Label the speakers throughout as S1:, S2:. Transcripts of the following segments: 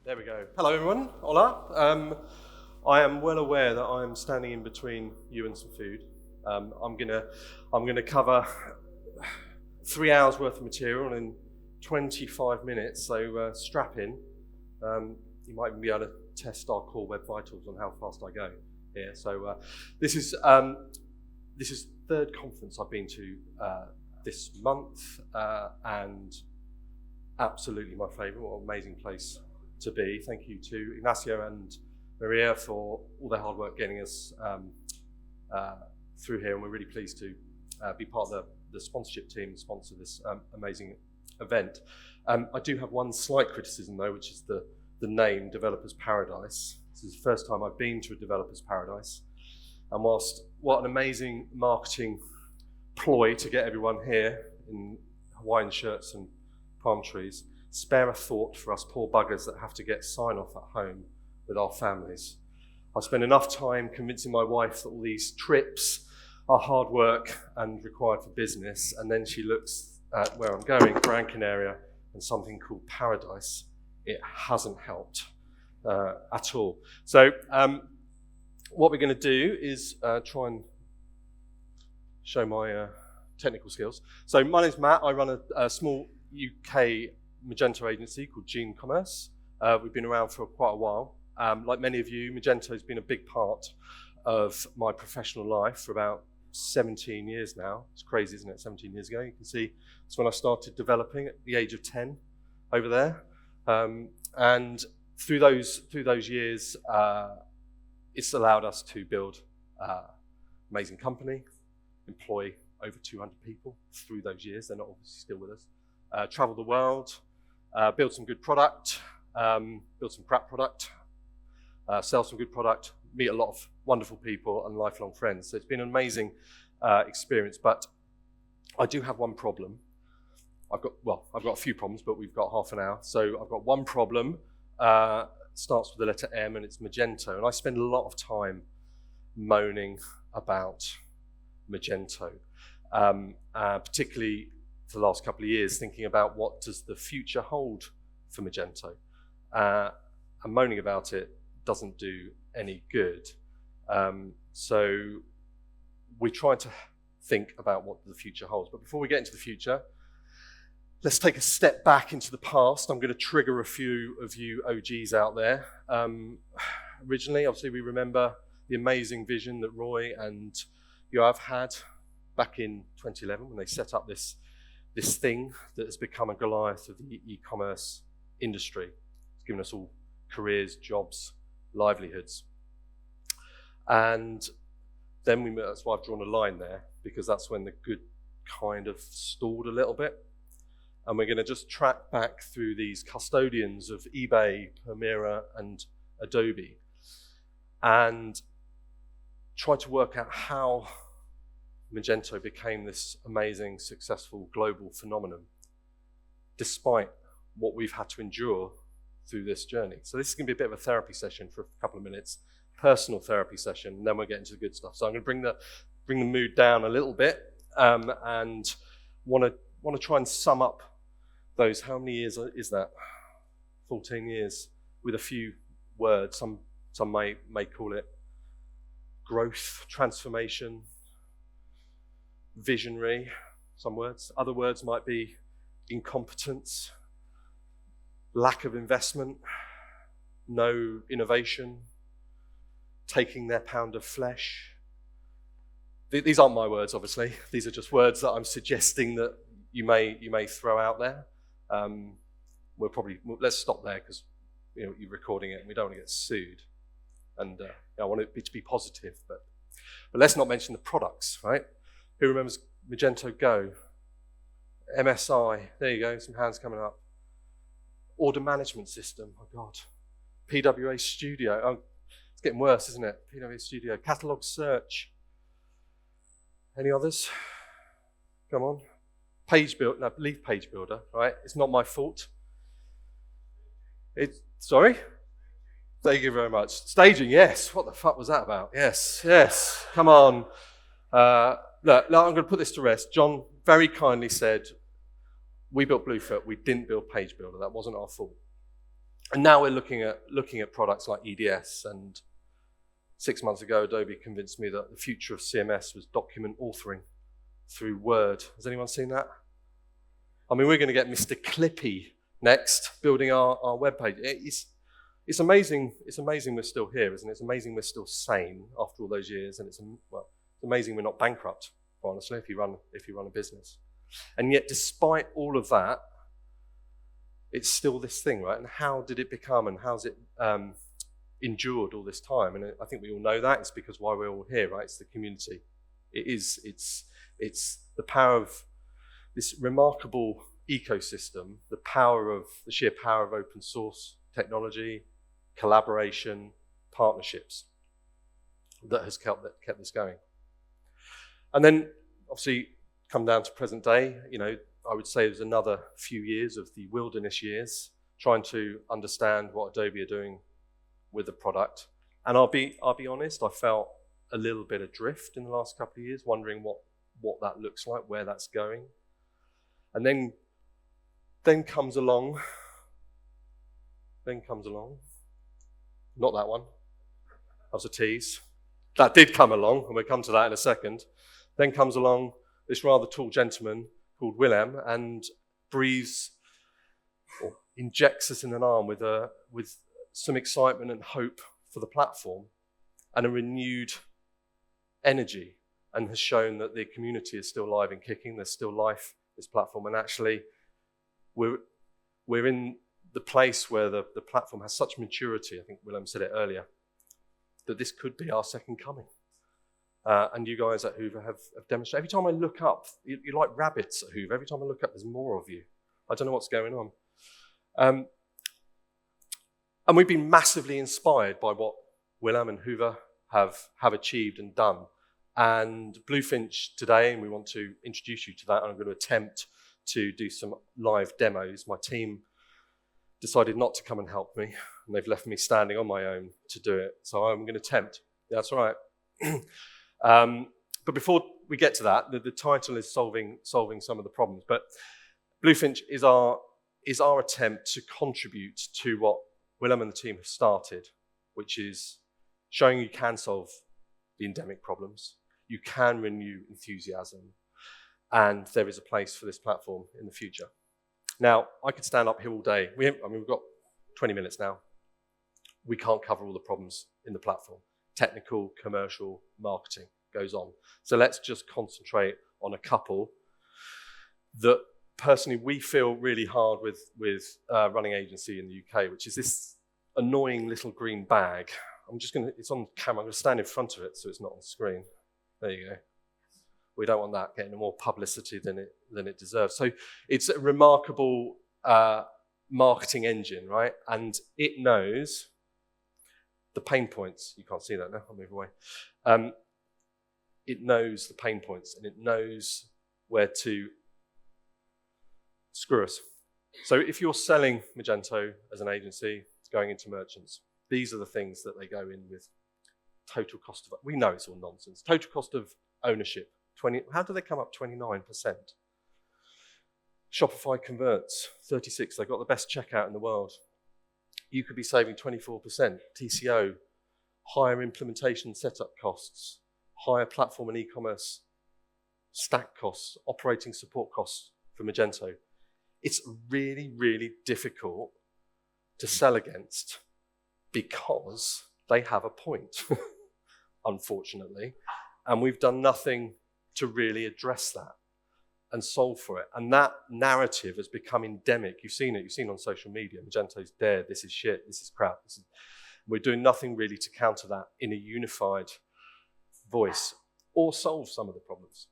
S1: There we go. Hello everyone, hola. I am well aware that I am standing in between you and some food. I'm gonna cover 3 hours worth of material in 25 minutes, so strap in. You might even be able to test our core web vitals on how fast I go here. So this is the third conference I've been to this month, and absolutely my favourite. What an amazing place to be. Thank you to Ignacio and Maria for all their hard work getting us through here, and we're really pleased to be part of the sponsorship team and sponsor this amazing event. I do have one slight criticism though, which is the name Developers Paradise. This is the first time I've been to a Developers Paradise, and whilst what an amazing marketing ploy to get everyone here in Hawaiian shirts and palm trees, spare a thought for us poor buggers that have to get sign-off at home with our families. I spend enough time convincing my wife that all these trips are hard work and required for business, and then she looks at where I'm going, Gran Canaria, and something called Paradise. It hasn't helped at all. So what we're going to do is try and show my technical skills. So my name's Matt. I run a small UK Magento agency called Gene Commerce. We've been around for quite a while. Like many of you, Magento has been a big part of my professional life for about 17 years now. It's crazy, isn't it? 17 years ago. You can see it's when I started developing at the age of 10 over there. And through those years, it's allowed us to build an amazing company, employ over 200 people through those years. They're not obviously still with us. Travel the world, build some good product, build some crap product, sell some good product, meet a lot of wonderful people and lifelong friends. So it's been an amazing experience, but I do have one problem. I've got a few problems, but we've got half an hour. So I've got one problem, starts with the letter M, and it's Magento. And I spend a lot of time moaning about Magento, particularly for the last couple of years, thinking about what does the future hold for Magento. And moaning about it doesn't do any good. So we try to think about what the future holds. But before we get into the future, let's take a step back into the past. I'm going to trigger a few of you OGs out there. Originally, obviously, we remember the amazing vision that Roy and Yoav had back in 2011 when they set up this thing that has become a Goliath of the e-commerce industry. It's given us all careers, jobs, livelihoods. And then that's why I've drawn a line there, because that's when the good kind of stalled a little bit. And we're going to just track back through these custodians of eBay, Permira, and Adobe, and try to work out how Magento became this amazing, successful global phenomenon, despite what we've had to endure through this journey. So this is going to be a bit of a therapy session for a couple of minutes, personal therapy session, and then we'll get into the good stuff. So I'm going to bring the mood down a little bit, and want to try and sum up those. How many years is that? 14 years with a few words. Some may call it growth, transformation, visionary, some words. Other words might be incompetence, lack of investment, no innovation, taking their pound of flesh. These aren't my words, obviously. These are just words that I'm suggesting that you may throw out there. Let's stop there, because you're recording it and we don't want to get sued. And I want it to be positive, but let's not mention the products, right? Who remembers Magento Go? MSI, there you go, some hands coming up. Order management system, oh God. PWA Studio, oh, it's getting worse, isn't it? PWA Studio, catalog search. Any others? Come on. Leave Page Builder, right? It's not my fault. Sorry? Thank you very much. Staging, yes. What the fuck was that about? Yes. Come on. Look, I'm going to put this to rest. John very kindly said, we built BlueFinch, we didn't build Page Builder. That wasn't our fault. And now we're looking at products like EDS, and 6 months ago, Adobe convinced me that the future of CMS was document authoring through Word. Has anyone seen that? I mean, we're going to get Mr. Clippy next, building our webpage. It's amazing. It's amazing we're still here, isn't it? It's amazing we're still sane after all those years, and it's amazing we're not bankrupt, honestly, if you run a business. And yet, despite all of that, it's still this thing, right? And how did it become, and how's it endured all this time? And I think we all know that. It's because why we're all here, right? It's the community. It's the power of this remarkable ecosystem, the sheer power of open source technology, collaboration, partnerships that has kept this going. And then, obviously, come down to present day, I would say there's another few years of the wilderness years, trying to understand what Adobe are doing with the product. And I'll be honest, I felt a little bit adrift in the last couple of years, wondering what that looks like, where that's going. And then comes along, not that one, that was a tease. That did come along, and we'll come to that in a second. Then comes along this rather tall gentleman called Willem, and breathes or injects us in an arm with some excitement and hope for the platform and a renewed energy, and has shown that the community is still alive and kicking. There's still life in this platform, and actually we're in the place where the platform has such maturity. I think Willem said it earlier, that this could be our second coming. And you guys at Hoover have demonstrated. Every time I look up, you're like rabbits at Hoover. Every time I look up, there's more of you. I don't know what's going on. And we've been massively inspired by what Willem and Hoover have achieved and done. And BlueFinch today, and we want to introduce you to that, and I'm going to attempt to do some live demos. My team decided not to come and help me, and they've left me standing on my own to do it. So I'm going to attempt. Yeah, that's all right. But before we get to that, the title is solving some of the problems. But BlueFinch is our attempt to contribute to what Willem and the team have started, which is showing you can solve the endemic problems, you can renew enthusiasm, and there is a place for this platform in the future. Now, I could stand up here all day. We've got 20 minutes now. We can't cover all the problems in the platform. Technical, commercial, marketing goes on. So let's just concentrate on a couple that personally we feel really hard with running agency in the UK, which is this annoying little green bag. It's on camera, I'm going to stand in front of it so it's not on screen. There you go. We don't want that getting more publicity than it deserves. So it's a remarkable marketing engine, right? And it knows the pain points. You can't see that now, I'll move away. It knows the pain points, and it knows where to screw us. So if you're selling Magento as an agency, going into merchants, these are the things that they go in with. Total cost of, we know it's all nonsense. Total cost of ownership, how do they come up 29%? Shopify converts, 36, they've got the best checkout in the world. You could be saving 24%, TCO, higher implementation setup costs, higher platform and e-commerce stack costs, operating support costs for Magento. It's really, really difficult to sell against because they have a point, unfortunately. And we've done nothing to really address that and solve for it. And that narrative has become endemic. You've seen it. You've seen on social media. Magento's dead. This is shit. This is crap. We're doing nothing really to counter that in a unified voice or solve some of the problems.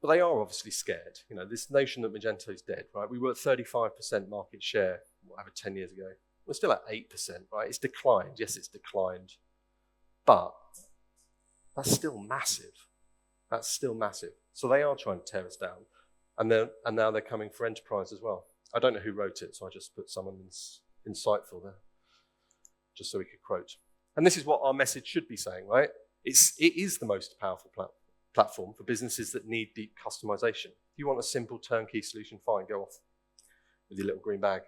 S1: But they are obviously scared. This notion that Magento's dead, right? We were at 35% market share, whatever, 10 years ago. We're still at 8%, right? It's declined. Yes, it's declined. But that's still massive. That's still massive. So they are trying to tear us down. And now they're coming for enterprise as well. I don't know who wrote it, so I just put someone insightful there, just so we could quote. And this is what our message should be saying, right? It is the most powerful platform for businesses that need deep customization. If you want a simple turnkey solution, fine, go off with your little green bag.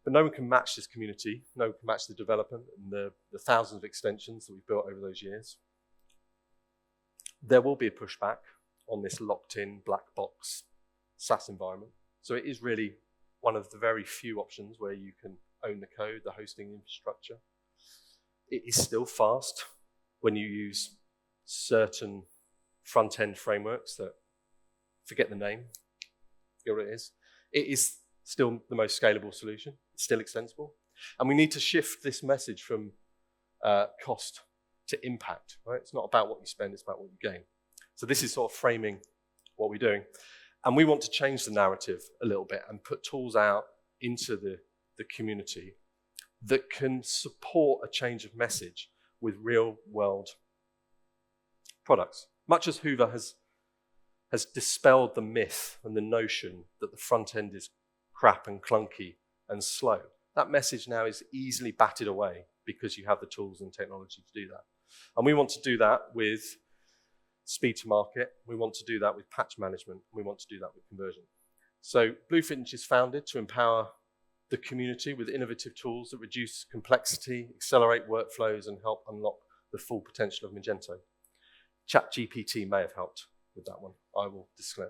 S1: But no one can match this community. No one can match the development and the thousands of extensions that we've built over those years. There will be a pushback on this locked-in black box SaaS environment. So it is really one of the very few options where you can own the code, the hosting infrastructure. It is still fast when you use certain front-end frameworks that, forget the name, you know what it is. It is still the most scalable solution. It's still extensible. And we need to shift this message from cost to impact, right? It's not about what you spend, it's about what you gain. So this is sort of framing what we're doing. And we want to change the narrative a little bit and put tools out into the community that can support a change of message with real world products. Much as Hyvä has dispelled the myth and the notion that the front end is crap and clunky and slow. That message now is easily batted away because you have the tools and technology to do that. And we want to do that with speed to market. We want to do that with patch management. We want to do that with conversion. So BlueFinch is founded to empower the community with innovative tools that reduce complexity, accelerate workflows, and help unlock the full potential of Magento. ChatGPT may have helped with that one, I will disclaim.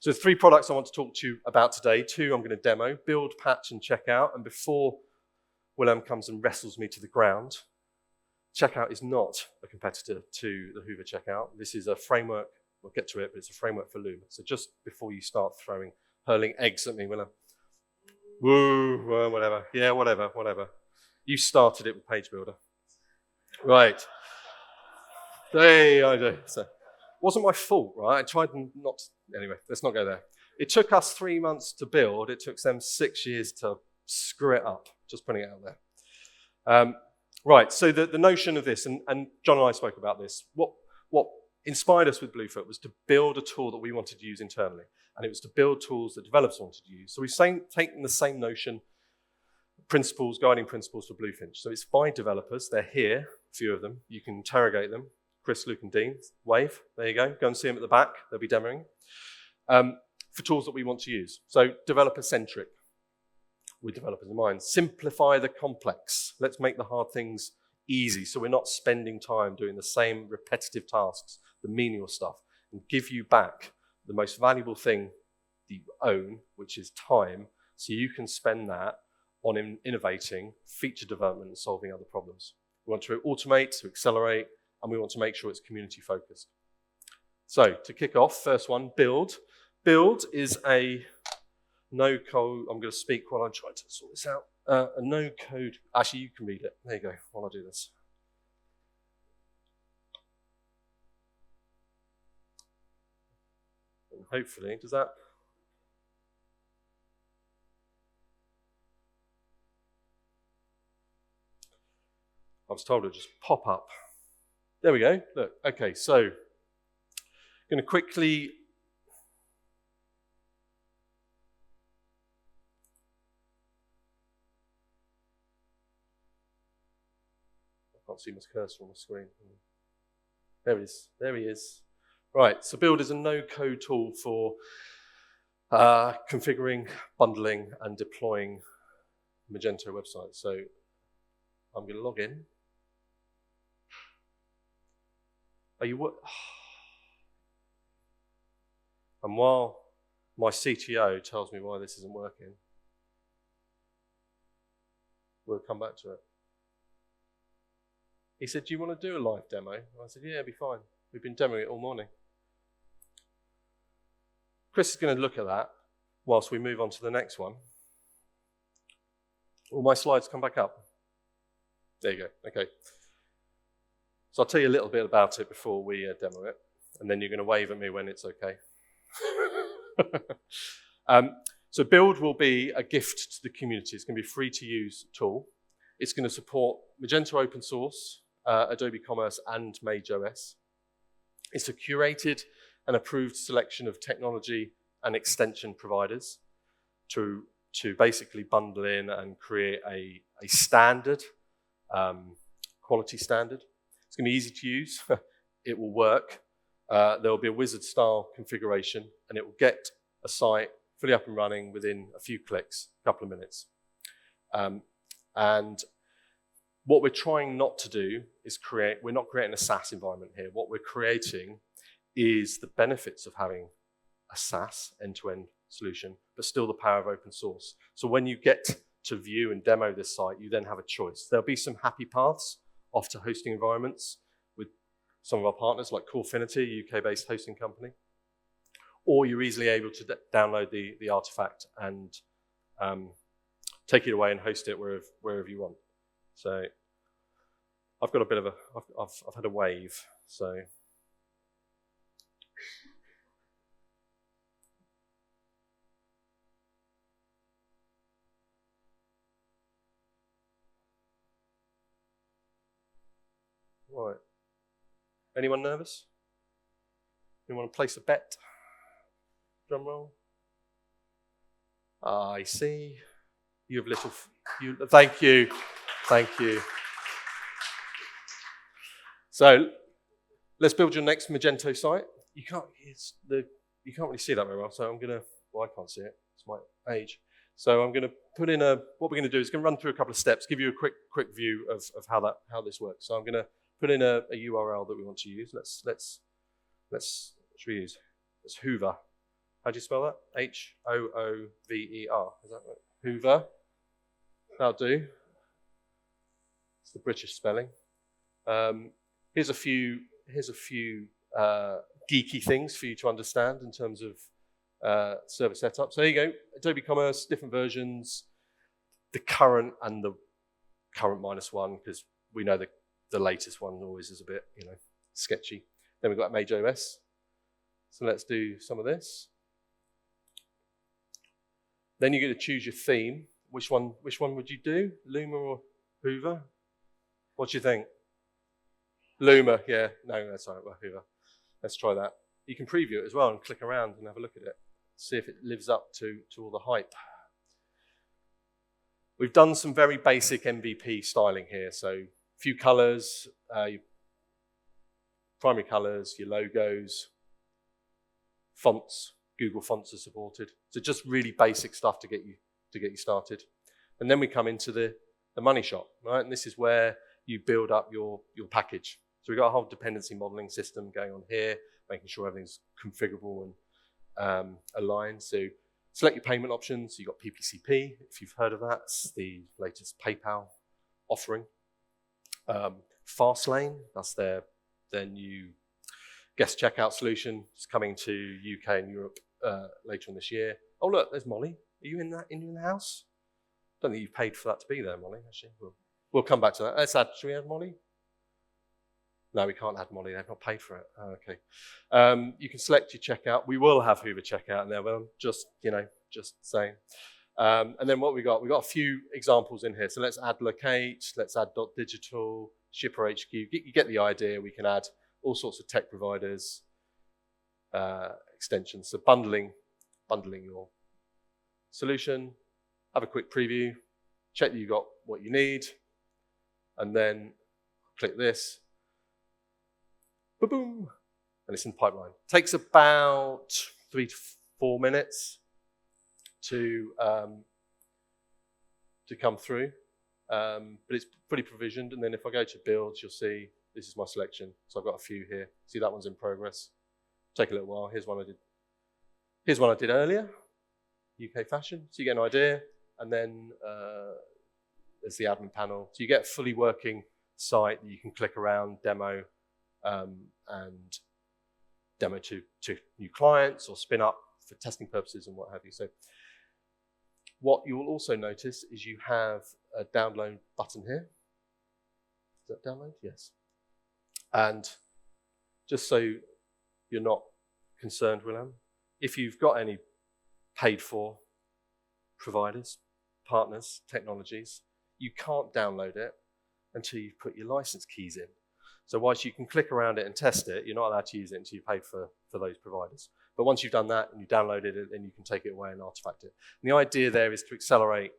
S1: So 3 products I want to talk to you about today. 2 I'm going to demo, build, patch, and checkout. And before Willem comes and wrestles me to the ground, checkout is not a competitor to the Hyvä checkout. This is a framework, we'll get to it, but it's a framework for Loom. So just before you start hurling eggs at me, Willem. Woo, well, whatever. Yeah, whatever. You started it with Page Builder. Right. Hey, I do. So, wasn't my fault, right? I tried not to, anyway, let's not go there. It took us 3 months to build. It took them 6 years to screw it up. Just putting it out there. Right, so the notion of this, and John and I spoke about this, what inspired us with Bluefoot was to build a tool that we wanted to use internally. And it was to build tools that developers wanted to use. So we've taken the same notion, principles, guiding principles for BlueFinch. So it's by developers. They're here, a few of them. You can interrogate them. Chris, Luke, and Dean, wave. There you go. Go and see them at the back. They'll be demoing. For tools that we want to use. So developer-centric, with developers in mind. Simplify the complex. Let's make the hard things easy so we're not spending time doing the same repetitive tasks, the menial stuff, and give you back the most valuable thing that you own, which is time, so you can spend that on innovating, feature development, and solving other problems. We want to automate, to accelerate, and we want to make sure it's community focused. So to kick off, first one, build. Build is a no-code, I'm going to speak while I'm trying to sort this out. A no-code, actually you can read it. There you go, while I do this. And hopefully, does that? I was told it would just pop up. There we go, look, okay, so I'm going to quickly I can't see my cursor on the screen. There it is, there he is. Right, so Build is a no-code tool for configuring, bundling, and deploying Magento websites. So I'm going to log in. Are you what? And while my CTO tells me why this isn't working, we'll come back to it. He said, do you want to do a live demo? I said, yeah, it'll be fine. We've been demoing it all morning. Chris is going to look at that whilst we move on to the next one. All my slides come back up. There you go, okay. So I'll tell you a little bit about it before we demo it, and then you're going to wave at me when it's okay. So Build will be a gift to the community. It's going to be a free-to-use tool. It's going to support Magento open source, Adobe Commerce, and MageOS. It's a curated and approved selection of technology and extension providers to basically bundle in and create a standard, quality standard. It's going to be easy to use. It will work. There will be a wizard-style configuration, and it will get a site fully up and running within a few clicks, a couple of minutes. And what we're trying not to do is we're not creating a SaaS environment here. What we're creating is the benefits of having a SaaS end-to-end solution, but still the power of open source. So when you get to view and demo this site, you then have a choice. There'll be some happy paths off to hosting environments with some of our partners like Corefinity, a UK-based hosting company, or you're easily able to download the artifact and take it away and host it wherever you want. So I've got a bit of I've had a wave, so. Right. Anyone nervous? Anyone want to place a bet? Drum roll. I see. You have little. Thank you. Thank you. So let's build your next Magento site. You can't really see that very well. So I can't see it. It's my age. So I'm gonna put in what we're gonna do is gonna run through a couple of steps, give you a quick view of how this works. So I'm gonna put in a URL that we want to use. What should we use? It's Hoover. How do you spell that? Hoover. Is that right? Hoover. That'll do. It's the British spelling. Here's a few geeky things for you to understand in terms of server setup. So there you go. Adobe Commerce, different versions. The current and the current -1, because we know the latest one always is a bit, sketchy. Then we've got Magento OS. So let's do some of this. Then you get to choose your theme. Which one would you do? Luma or Hoover? What do you think? Luma, yeah. No, that's all right. Well, Hoover. Let's try that. You can preview it as well and click around and have a look at it. See if it lives up to all the hype. We've done some very basic MVP styling here. So a few colors, your primary colors, your logos, fonts. Google fonts are supported. So just really basic stuff to get you started. And then we come into the money shot, right? And this is where you build up your package. So we've got a whole dependency modeling system going on here, making sure everything's configurable and aligned. So select your payment options. You've got PPCP, if you've heard of that. It's the latest PayPal offering. Fastlane, that's their new guest checkout solution. It's coming to UK and Europe later on this year. Oh look, there's Molly. Are you in the house? Don't think you've paid for that to be there, Molly. Actually, we'll come back to that. Should we add Molly? No, we can't add Molly. They've not paid for it. Oh, okay. You can select your checkout. We will have Hoover checkout in there. Well, just saying. And then what we got? We got a few examples in here. So let's add locate. Let's add .digital, shipper HQ. You get the idea. We can add all sorts of tech providers, extensions. So bundling your solution. Have a quick preview. Check that you got what you need, and then click this. Boom, and it's in pipeline. Takes about 3 to 4 minutes to come through, but it's pretty provisioned. And then if I go to builds, you'll see this is my selection. So I've got a few here. See, that one's in progress. Take a little while. Here's one I did earlier. UK fashion. So you get an idea, and then there's the admin panel. So you get a fully working site that you can click around, demo. And demo to new clients or spin up for testing purposes and what have you. So what you will also notice is you have a download button here. Is that download? Yes. And just so you're not concerned, Willem, if you've got any paid for providers, partners, technologies, you can't download it until you've put your license keys in. So whilst you can click around it and test it, you're not allowed to use it until you pay for those providers. But once you've done that and you downloaded it, then you can take it away and artifact it. And the idea there is to accelerate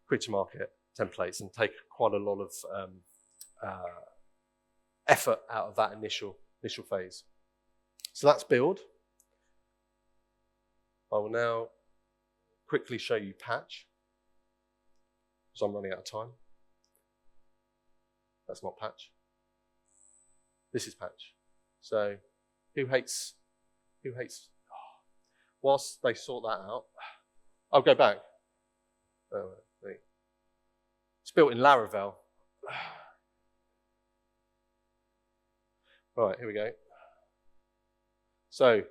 S1: quick to market templates and take quite a lot of effort out of that initial phase. So that's build. I will now quickly show you patch. because I'm running out of time. That's not patch. This is patch. So who hates, whilst they sort that out, I'll go back. Oh, it's built in Laravel. Right, here we go. So,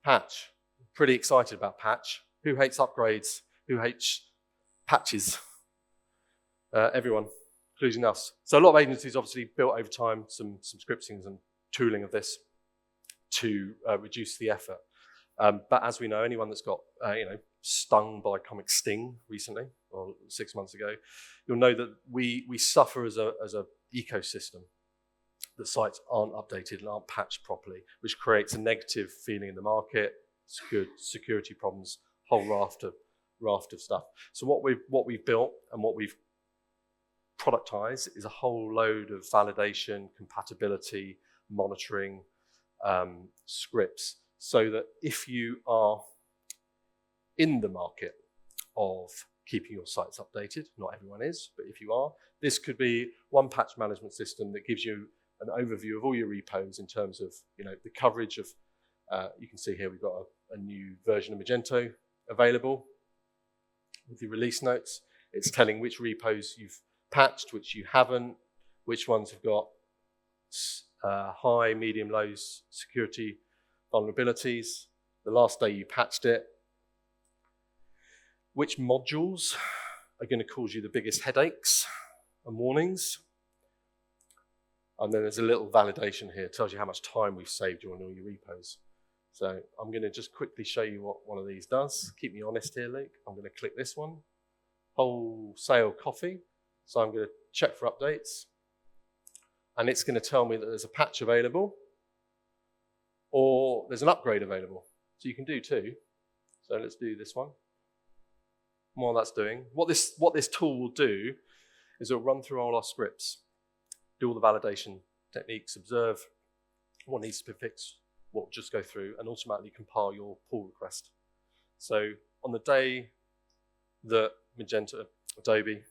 S1: patch. Pretty excited about patch. Who hates upgrades? Who hates patches? Everyone, including us. So a lot of agencies obviously built over time some scripting and tooling of this to reduce the effort. But as we know, anyone that's got stung by Comic Sting recently, or 6 months ago, you'll know that we suffer as a ecosystem. That sites aren't updated and aren't patched properly, which creates a negative feeling in the market, security problems, whole raft of stuff. So what we've built and what we've productized is a whole load of validation, compatibility, monitoring scripts, so that if you are in the market of keeping your sites updated, not everyone is, but if you are, this could be one patch management system that gives you an overview of all your repos in terms of the coverage of, you can see here we've got a new version of Magento available with the release notes. It's telling which repos you've patched, which you haven't, which ones have got high, medium, low security vulnerabilities, the last day you patched it, which modules are going to cause you the biggest headaches and warnings. And then there's a little validation here. It tells you how much time we've saved you on all your repos. So I'm going to just quickly show you what one of these does. Keep me honest here, Luke. I'm going to click this one. Wholesale coffee. So I'm going to check for updates. And it's going to tell me that there's a patch available or there's an upgrade available. So you can do two. So let's do this one. While that's doing, what this tool will do is it'll run through all our scripts, do all the validation techniques, observe what needs to be fixed, what will just go through, and automatically compile your pull request. So on the day that Adobe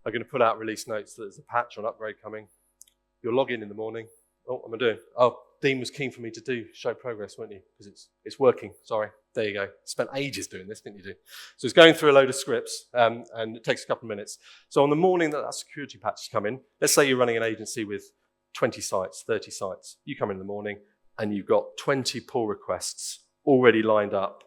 S1: are going to put out release notes that there's a patch or an upgrade coming, you'll log in the morning. Oh, what am I doing? Oh, Dean was keen for me to show progress, weren't you? Because it's working. Sorry. There you go. Spent ages doing this, didn't you do? So it's going through a load of scripts, and it takes a couple of minutes. So on the morning that security patch is coming, let's say you're running an agency with 20 sites, 30 sites. You come in the morning, and you've got 20 pull requests already lined up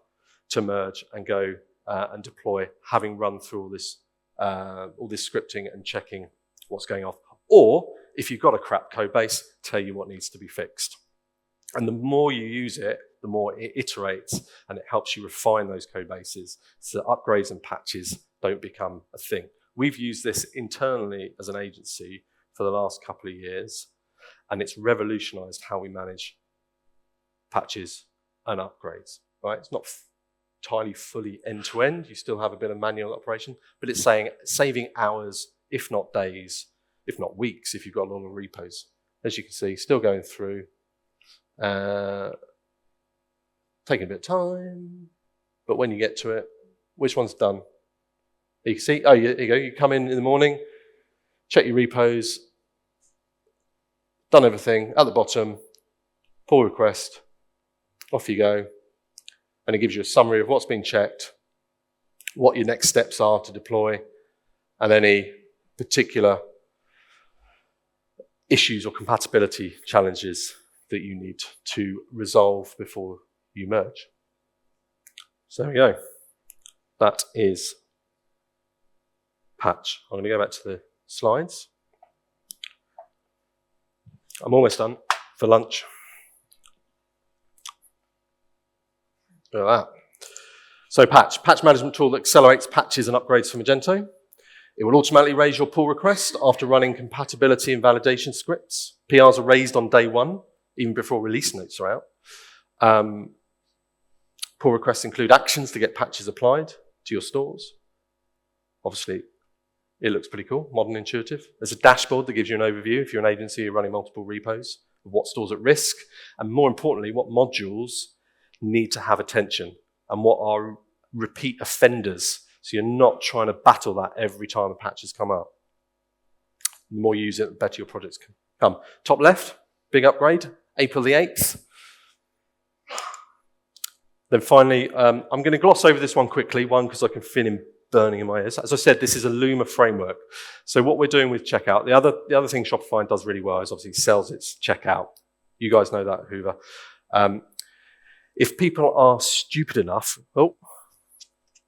S1: to merge and go and deploy, having run through all this scripting and checking what's going off. Or if you've got a crap code base, tell you what needs to be fixed. And the more you use it, the more it iterates, and it helps you refine those code bases so that upgrades and patches don't become a thing. We've used this internally as an agency for the last couple of years, and it's revolutionized how we manage patches and upgrades. Right? It's not entirely fully end-to-end. You still have a bit of manual operation, but it's saving hours, if not days, if not weeks, if you've got a lot of repos. As you can see, still going through. Taking a bit of time, but when you get to it, which one's done? You can see, oh, here you go. You come in the morning, check your repos, done everything, at the bottom, pull request, off you go, and it gives you a summary of what's been checked, what your next steps are to deploy, and any particular issues or compatibility challenges that you need to resolve before you merge. So there we go. That is patch. I'm going to go back to the slides. I'm almost done for lunch. Look at that. So patch management tool that accelerates patches and upgrades for Magento. It will automatically raise your pull request after running compatibility and validation scripts. PRs are raised on day one, even before release notes are out. Pull requests include actions to get patches applied to your stores. Obviously, it looks pretty cool, modern, intuitive. There's a dashboard that gives you an overview if you're an agency, you're running multiple repos, of what stores at risk, and more importantly, what modules need to have attention and what are repeat offenders. So you're not trying to battle that every time a patch has come up. The more you use it, the better your projects can come. Top left, big upgrade, April the 8th. Then finally, I'm going to gloss over this one quickly, one, because I can feel him burning in my ears. As I said, this is a Luma framework. So what we're doing with checkout, the other thing Shopify does really well is obviously sells its checkout. You guys know that, Hoover. If people are stupid enough, oh,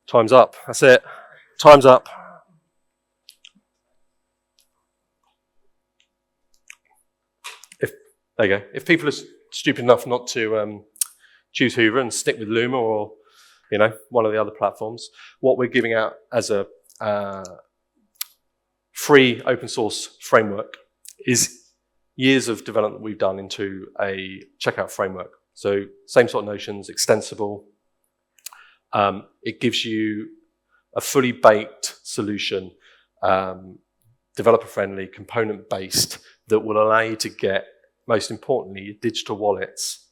S1: time's up. That's it. Time's up. There you go. If people are stupid enough not to choose Hoover and stick with Luma or one of the other platforms, what we're giving out as a free open source framework is years of development we've done into a checkout framework. So same sort of notions, extensible. It gives you a fully baked solution, developer-friendly, component-based, that will allow you to get, most importantly, your digital wallets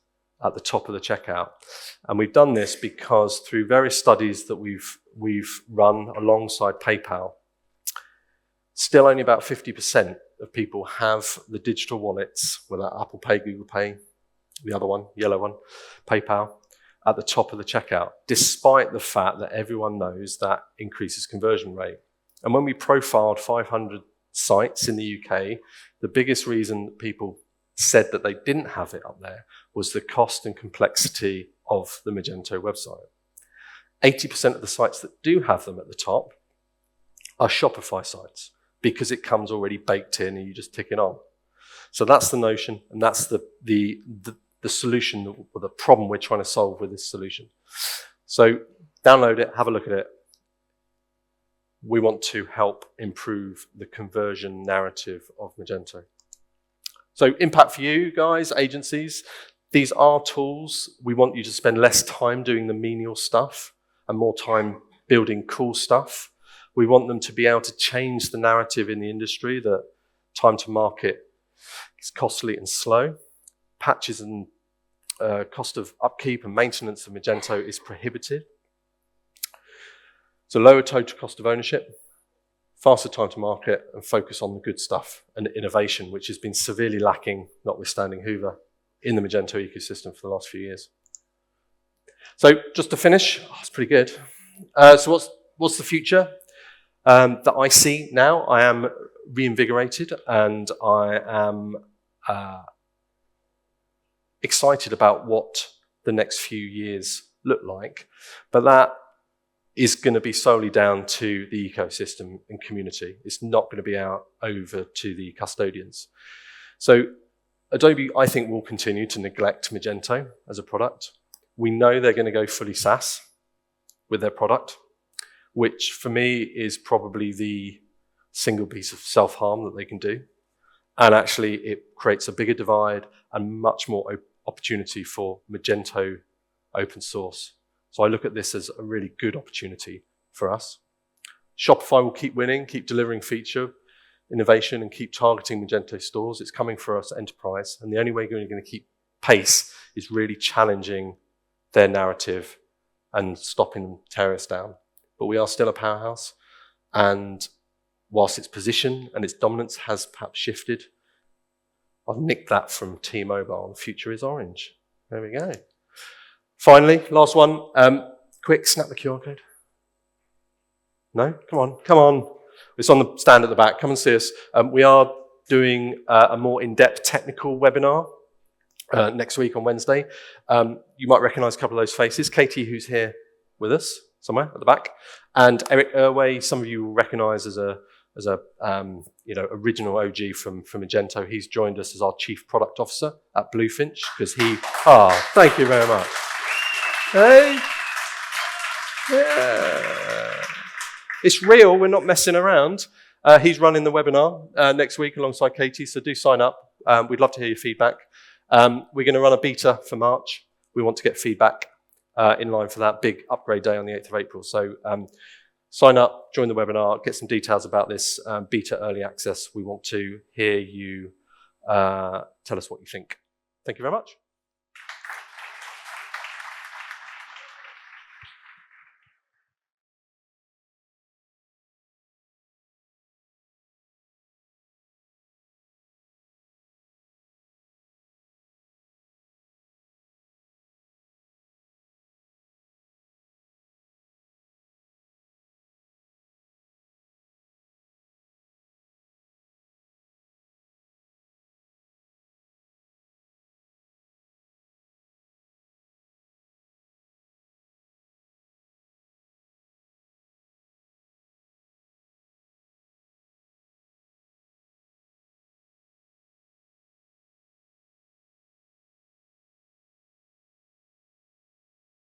S1: at the top of the checkout. And we've done this because through various studies that we've run alongside PayPal, still only about 50% of people have the digital wallets, whether Apple Pay, Google Pay, the other one, yellow one, PayPal, at the top of the checkout, despite the fact that everyone knows that increases conversion rate. And when we profiled 500 sites in the UK, the biggest reason that people said that they didn't have it up there was the cost and complexity of the Magento website. 80% of the sites that do have them at the top are Shopify sites because it comes already baked in and you just tick it on. So that's the notion, and that's the solution, or the problem we're trying to solve with this solution. So download it, have a look at it. We want to help improve the conversion narrative of Magento. So impact for you guys, agencies, these are tools. We want you to spend less time doing the menial stuff and more time building cool stuff. We want them to be able to change the narrative in the industry that time to market is costly and slow. Patches and cost of upkeep and maintenance of Magento is prohibitive. So lower total cost of ownership, faster time to market, and focus on the good stuff and innovation, which has been severely lacking, notwithstanding Hoover, in the Magento ecosystem for the last few years. So just to finish, it's pretty good. So what's the future that I see now? I am reinvigorated and I am excited about what the next few years look like, but that is going to be solely down to the ecosystem and community. It's not going to be out over to the custodians. So Adobe, I think, will continue to neglect Magento as a product. We know they're going to go fully SaaS with their product, which for me is probably the single piece of self-harm that they can do. And actually, it creates a bigger divide and much more opportunity for Magento open source. So I look at this as a really good opportunity for us. Shopify will keep winning, keep delivering feature innovation, and keep targeting Magento stores. It's coming for us enterprise, and the only way we're going to keep pace is really challenging their narrative and stopping them tear us down. But we are still a powerhouse, and whilst its position and its dominance has perhaps shifted, I've nicked that from T-Mobile. The future is orange. There we go. Finally, last one. Quick, snap the QR code. No? Come on, come on. It's on the stand at the back. Come and see us. We are doing a more in-depth technical webinar next week on Wednesday. You might recognize a couple of those faces. Katie, who's here with us somewhere at the back, and Eric Irway, some of you will recognize as a original OG from Magento. He's joined us as our Chief Product Officer at BlueFinch because thank you very much. Hey, yeah. It's real, we're not messing around. He's running the webinar next week alongside Katie, so do sign up. We'd love to hear your feedback. We're going to run a beta for March. We want to get feedback in line for that big upgrade day on the 8th of April. So sign up, join the webinar, get some details about this beta early access. We want to hear you tell us what you think. Thank you very much.